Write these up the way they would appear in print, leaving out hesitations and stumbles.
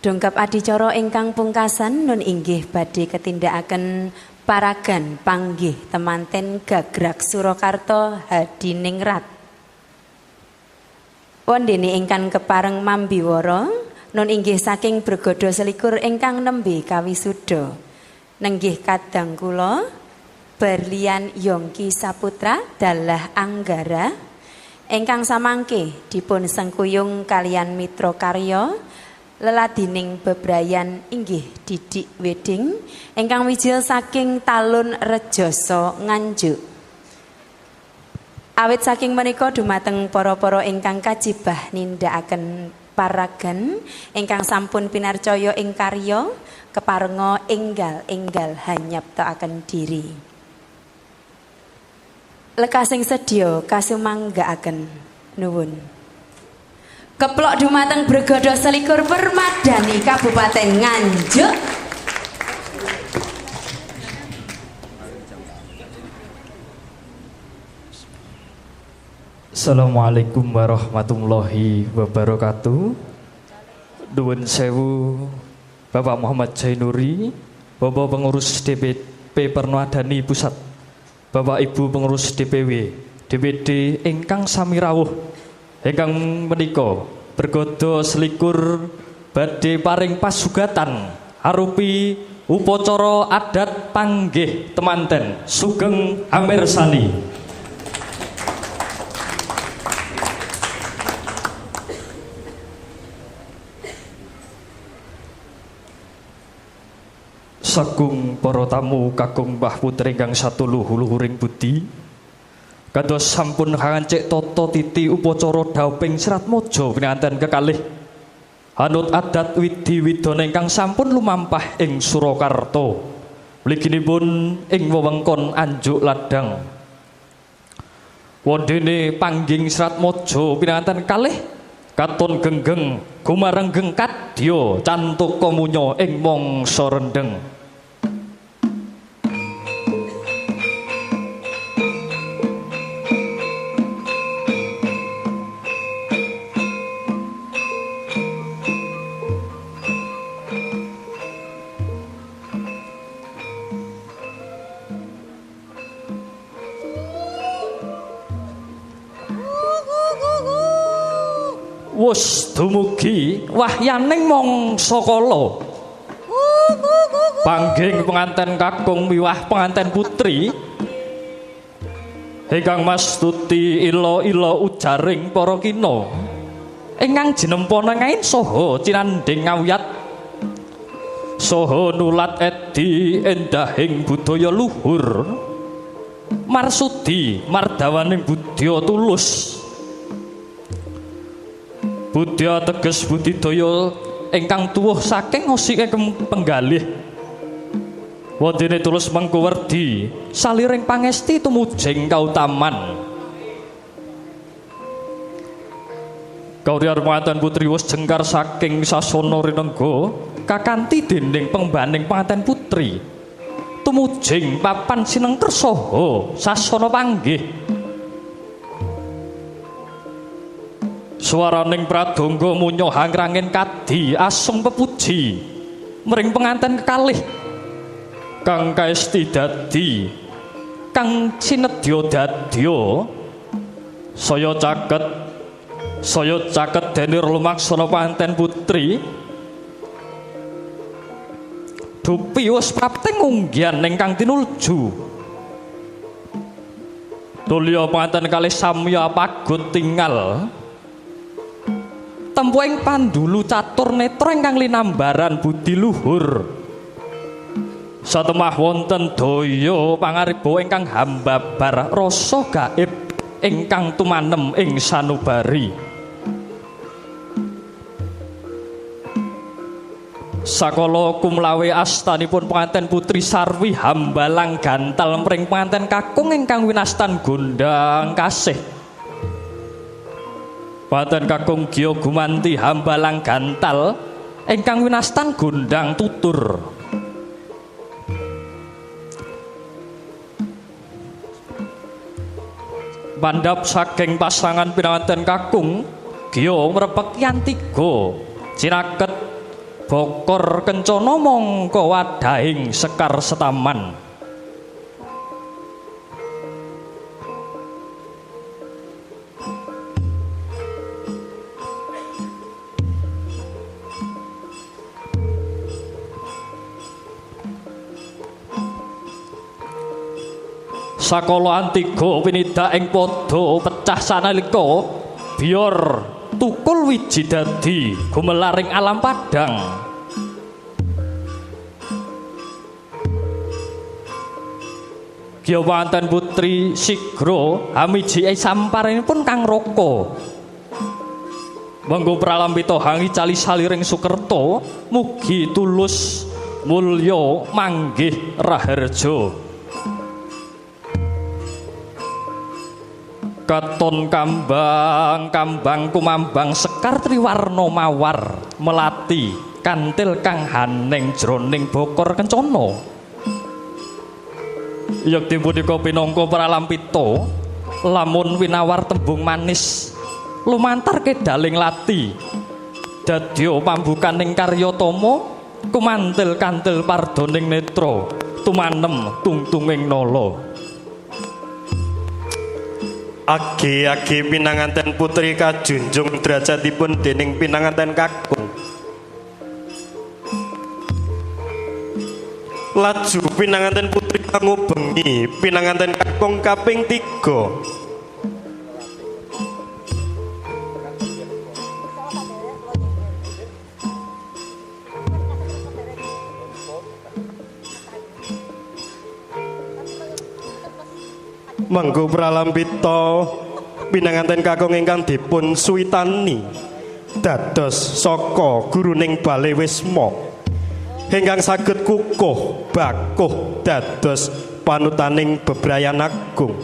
Dongkap adicara ingkang pungkasan nun inggih badhe ketindakaken paragan panggih temanten gagrag Surakarta Hadiningrat. Wondene ingkang kepareng mambiwara nun inggih saking Bregada selikur ingkang nembe kawisuda. Nenggih kadang kula Berlian Yongki Saputra dalah Anggara ingkang samangke dipun sengkuyung kalian mitra karya leladining bebrayan inggih Didik Wedding ingkang wijil saking Talun Rejoso Nganjuk. Awit saking menika dumateng para-para ingkang kajibah nindakaken paragan ingkang sampun pinarcaya ing karya keparenga enggal-enggal hanyaptakaken diri. Lekasing sedya kasumanggaaken nuwun. Keplok dumateng Bregada selikur Permadani Kabupaten Nganjuk. Assalamualaikum warahmatullahi wabarakatuh. Nuwun sewu Bapak Muhammad Jainuri, Bapak Pengurus DPP Permadani Pusat, Bapak Ibu Pengurus DPW, DPD ingkang sami rawuh, ingkang menika Bregada selikur badhe paring pasugatan arupi upacara adat panggih temanten sugeng amirsani. Sagung para tamu kakung Mbah Putri ingkang satuluh-luhuring budi, kados sampun ngancik tata titi upacara dauping Serat Mojo pinanten kekalih anut adat widi widana ingkang sampun lumampah ing Surakarta mliginipun ing wewengkon Anjuk Ladang. Wondene pangging Serat Mojo pinanten kalih katon genggeng gumarenggeng kadya cantuk komunyo ing mangsa rendheng. Wus dumugi wahyaning mangsa kala pangging penganten kakung miwah penganten putri ingkang mastuti ila-ila ujaring para kina ingkang jinempana ngain saha cinanding ngawiyat saha nulat edi endahing budaya luhur marsudi mardawaning budya tulus. Budya teges budidaya ingkang tuwuh saking osike penggalih. Wondene tulus mengko werdi saliring pangesti tumujing kautaman. Kauriar penganten putri wis jengkar saking sasana rinengga kakanthi dening pengbaning penganten putri tumujing papan sinengker saha sasana panggih. Swaraning pradonga munyo hangrangin kadi asung pepuji mring penganten kekalih kang kaesti dadi kang sinedya dadya saya caket denir lumaksana panganten putri dupi wis prapting unggian ingkang tinulju tulya panganten kalih samya pagut tinggal tempuing pandulu catur netra ingkang linambaran budi luhur satemah wonten daya pangariba ingkang hambabar rasa gaib ingkang tumanem ing sanubari sakala kumlawe astanipun penganten putri sarwi hambalang gantal mring penganten kakung ingkang winastan gondang kasih. Paten kakung Gya Gumanti hambalang gantal ingkang winastan gondang tutur. Pandhap saking pasangan pinanganten kakung Gya mrepek yantiga cinaket Bokor Kencana mangka wadhahing Sekar Setaman. Sakala antiga pinidak ing padha pecah sanalika biyor tukul wiji dadi gumelaring alam padang. Giya wonten putri Sigra hamiji samparinipun Kang Raka. Mangga pralambita hangi cali saliring Sukerta mugi tulus mulya manggih raharja. Katon kambang kumambang Sekar Triwarna mawar melati kantil kang haneng jroning Bokor Kencana. Yakti punika pinangka pralampita lamun winawar tembung manis lumantar kedaling lati dadya pambukaning karyatama kumantil kantil pardoning netra tumanem tungtunging nala. Agi pinanganten putri kajunjung derajatipun dening pinanganten kakung. Laju pinanganten putri kangubengi pinanganten kakung kaping 3. Mangga pralambita pinanganten kakung ingkang dipun suwitani dados saka guruning Bale Wisma ingkang saged kukuh bakuh dados panutaning bebrayan agung.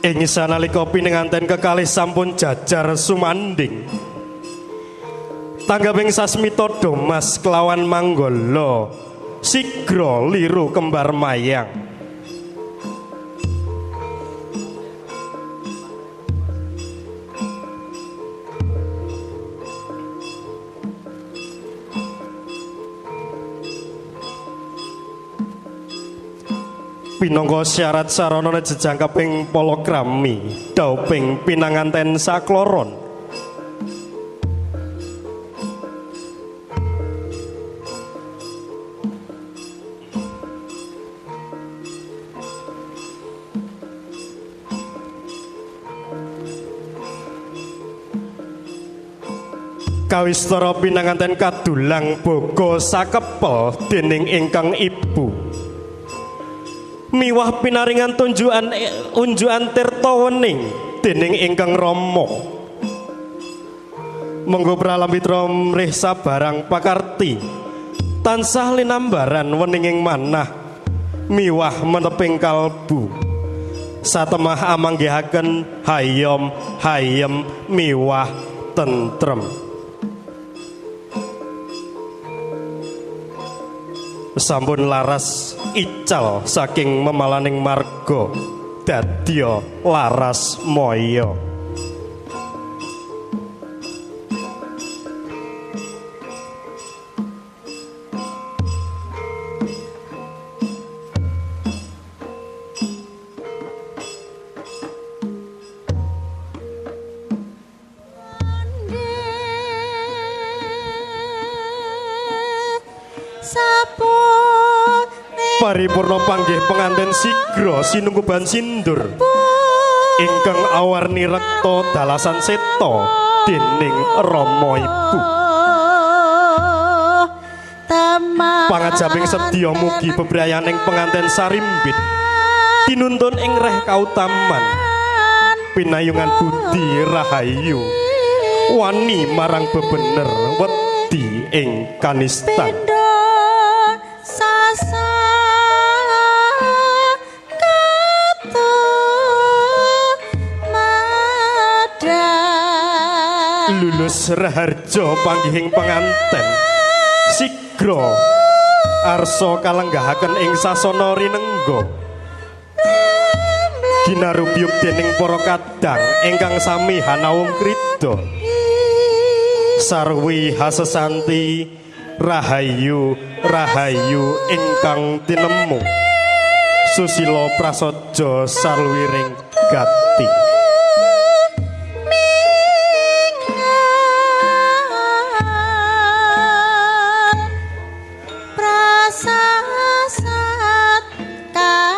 Ing sanalika pinanganten kekalih sampun jajar sumanding tanggaping sasmita Domas kelawan Manggala Sigra liru kembar mayang. Pinangka syarat sarana jejang kaping palakrami dauping pinanganten sakloron. Kawistara pinanganten kadulang boga sakepel dening ingkang ibu. Miwah pinaringan unjukan tirta wening dening ingkang Rama. Monggo pralambita mrih sabarang pakarti tansah linambaran weninging manah miwah meneping kalbu. Satemah amanggihaken hayom hayem miwah tentrem. Sampun laras ical saking memalaning marga dadya laras moyo. Paripurna panggih penganten Sigra sinungkuban sindur ingkang awarni rekta dalasan seta dening Rama Ibu. Pangajaping sedya mugi bebrayaning penganten sarimbit tinuntun ing reh kautaman pinayungan budi rahayu wani marang bebener wedi ing kanistan. Lulus raharja panggihing penganten sigra arsa kalenggahaken ing sasana rinengga ginarubyuk dening para kadang ingkang sami hanawung krida sarwi hasesanti rahayu rahayu ingkang tinemu susila prasaja sarwiring gati.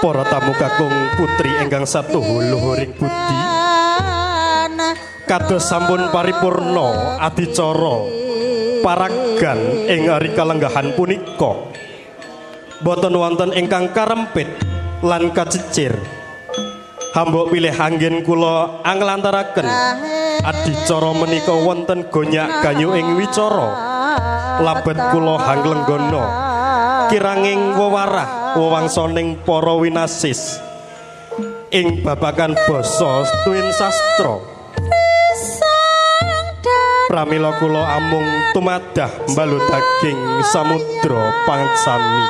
Para tamu kakung putri ingkang satuhu luhuring budi kados sampun paripurna adicara paragan ing ari kalenggahan punika boten wonten ingkang karempit lan kacicir hamba pilih anggen kula anglantaraken adicara menika wonten gonyak ganyu ing wicara labet kula hanglenggana kiranging wewarah wewangsaning para winasis ing babagan basa tuwin sastra pramila kula amung tumadah mbalut daging samudra pangsami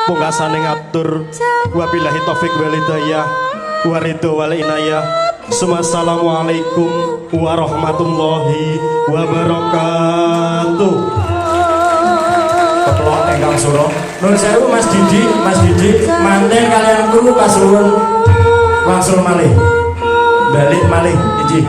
pungkasane ngatur wabillahi taufik wal hidayah waridho wal inayah Assalamualaikum warahmatullahi wabarakatuh. Keplok engkang sura Nun sewu Mas Didi manten kalian kru kasuwun wangsul malih balik malih iji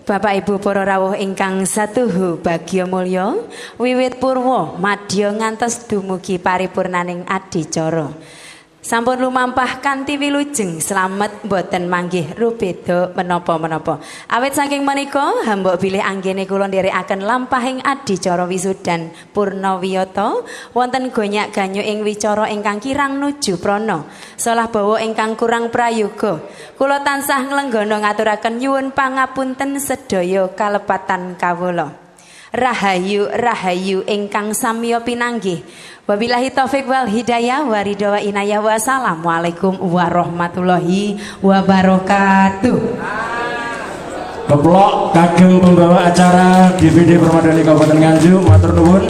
Bapak Ibu para rawuh ingkang satuhu bagya mulya, wiwit purwa madya ngantos dumugi paripurnaning adicara. Sampun lumampah kanthi wilujeng slamet boten manggih rubeda menapa-menapa. Awit saking menika hamba bilih anggene kula nderekaken lampahing adicara wisudan Purnawiyata wonten gonyak ganyu ing wicara ingkang kirang nuju prana. Salah bawa ingkang kurang prayoga. Kula tansah nglenggana ngaturaken nyuwun pangapunten sedaya kalepatan kawula. Rahayu rahayu ingkang samya pinanggih. Wabillahi taufik wal hidayah waridho wa inayah wassalamualaikum warahmatullahi wabarakatuh. Keplok kagem pembawa acara DVD Permadani Kabupaten Nganjuk matur nuwun.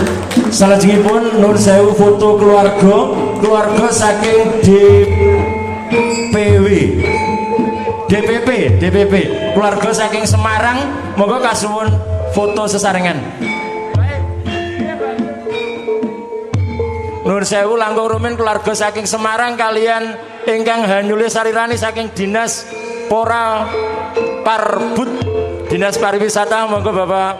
Salajengipun nun sewu foto keluarga saking DPP keluarga saking Semarang, monggo kasuwun foto sesarengan. Nur sewu langkung rumin keluarga saking Semarang kalian ingkang hanyule sarirani saking Dinas Pora Parbud Dinas Pariwisata, monggo Bapak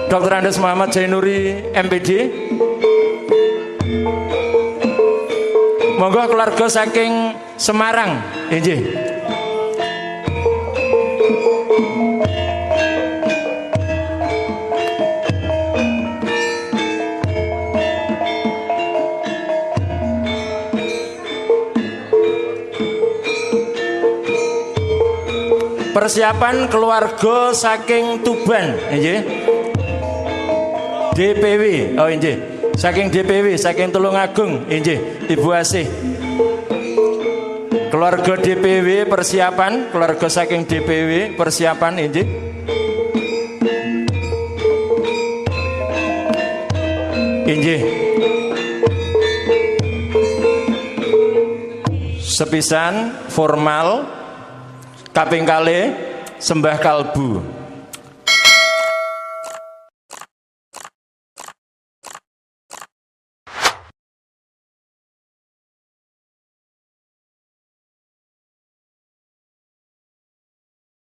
Dr. Andes Muhammad Jainuri MPD. Monggo keluarga saking Semarang inggih. persiapan keluarga saking Tuban nggih. DPW, oh nggih. Saking DPW, saking Tulungagung nggih, Ibu Asih. Keluarga DPW persiapan, keluarga saking DPW persiapan nggih. Nggih. Sepisan formal kaping kalih sembah kalbu.